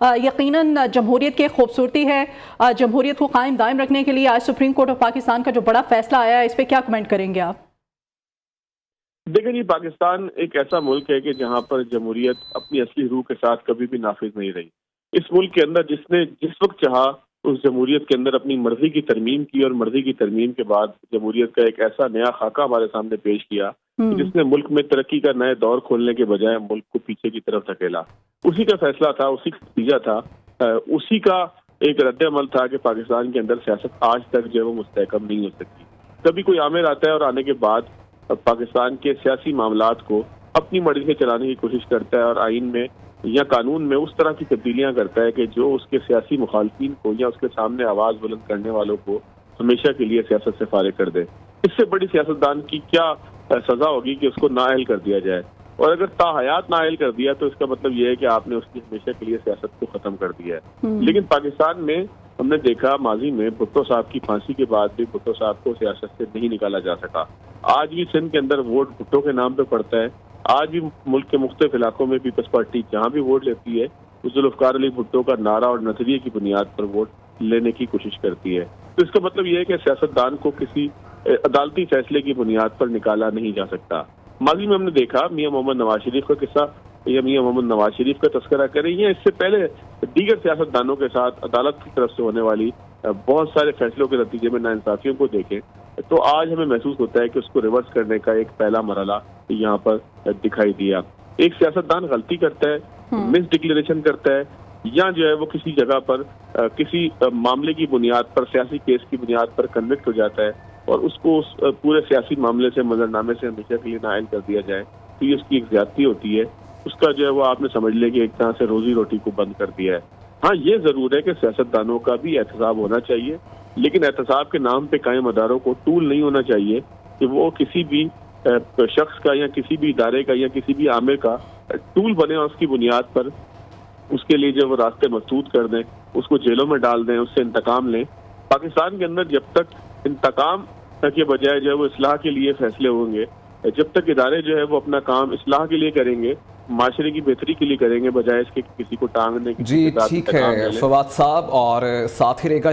یقیناً جمہوریت کی خوبصورتی ہے. جمہوریت کو قائم دائم رکھنے کے لیے آج سپریم کورٹ آف پاکستان کا جو بڑا فیصلہ آیا ہے، اس پہ کیا کمنٹ کریں گے آپ؟ دیکھیں جی، پاکستان ایک ایسا ملک ہے کہ جہاں پر جمہوریت اپنی اصلی روح کے ساتھ کبھی بھی نافذ نہیں رہی. اس ملک کے اندر جس نے جس وقت چاہا اس جمہوریت کے اندر اپنی مرضی کی ترمیم کی، اور مرضی کی ترمیم کے بعد جمہوریت کا ایک ایسا نیا خاکہ ہمارے سامنے پیش کیا جس نے ملک میں ترقی کا نئے دور کھولنے کے بجائے ملک کو پیچھے کی طرف دھکیلا. اسی کا فیصلہ تھا، اسی کا نتیجہ تھا، اسی کا ایک رد عمل تھا کہ پاکستان کے اندر سیاست آج تک جو ہے وہ مستحکم نہیں ہو سکتی. کبھی کوئی عامر آتا ہے اور آنے کے بعد پاکستان کے سیاسی معاملات کو اپنی مرضی سے چلانے کی کوشش کرتا ہے، اور آئین میں یا قانون میں اس طرح کی تبدیلیاں کرتا ہے کہ جو اس کے سیاسی مخالفین کو یا اس کے سامنے آواز بلند کرنے والوں کو ہمیشہ کے لیے سیاست سے فارغ کر دے. اس سے بڑی سیاستدان کی کیا سزا ہوگی کہ اس کو نااہل کر دیا جائے، اور اگر تاحیات نااہل کر دیا تو اس کا مطلب یہ ہے کہ آپ نے اس کی ہمیشہ کے لیے سیاست کو ختم کر دیا ہے. لیکن پاکستان میں ہم نے دیکھا ماضی میں بھٹو صاحب کی پھانسی کے بعد بھی بھٹو صاحب کو سیاست سے نہیں نکالا جا سکا. آج بھی سندھ کے اندر ووٹ بھٹو کے نام پہ پڑتا ہے. آج بھی ملک کے مختلف علاقوں میں پیپلز پارٹی جہاں بھی ووٹ لیتی ہے ذوالفقار علی بھٹو کا نعرہ اور نظریے کی بنیاد پر ووٹ لینے کی کوشش کرتی ہے. تو اس کا مطلب یہ ہے کہ سیاستدان کو کسی عدالتی فیصلے کی بنیاد پر نکالا نہیں جا سکتا. ماضی میں ہم نے دیکھا میاں محمد نواز شریف کا قصہ یا میاں محمد نواز شریف کا تذکرہ کریں یا اس سے پہلے دیگر سیاستدانوں کے ساتھ عدالت کی طرف سے ہونے والی بہت سارے فیصلوں کے نتیجے میں ناانصافیوں کو دیکھیں تو آج ہمیں محسوس ہوتا ہے کہ اس کو ریورس کرنے کا ایک پہلا مرحلہ یہاں پر دکھائی دیا. ایک سیاستدان غلطی کرتا ہے، مس ڈکلیریشن کرتا ہے، یا جو ہے وہ کسی جگہ پر کسی معاملے کی بنیاد پر سیاسی کیس کی بنیاد پر کنوکٹ ہو جاتا ہے اور اس کو اس پورے سیاسی معاملے سے منظرنامے سے ہمیشہ کے لیے نااہل کر دیا جائے تو یہ اس کی ایک زیادتی ہوتی ہے. اس کا جو ہے وہ آپ نے سمجھ لیں کہ ایک طرح سے روزی روٹی کو بند کر دیا ہے. ہاں یہ ضرور ہے کہ سیاستدانوں کا بھی احتساب ہونا چاہیے، لیکن احتساب کے نام پہ قائم اداروں کو ٹول نہیں ہونا چاہیے کہ وہ کسی بھی شخص کا یا کسی بھی ادارے کا یا کسی بھی عامر کا ٹول بنے اور اس کی بنیاد پر اس کے لیے جو وہ راستے مسدود کر دیں، اس کو جیلوں میں ڈال دیں، اس سے انتقام لیں. پاکستان کے اندر جب تک انتقام کے بجائے جو ہے وہ اصلاح کے لیے فیصلے ہوں گے، جب تک ادارے جو ہے وہ اپنا کام اصلاح کے لیے کریں گے، معاشرے کی بہتری کے لیے کریں گے بجائے اس کے کسی کو ٹانگنے کی. جی ٹھیک ہے فواد صاحب، اور ساتھ ہی رہے گا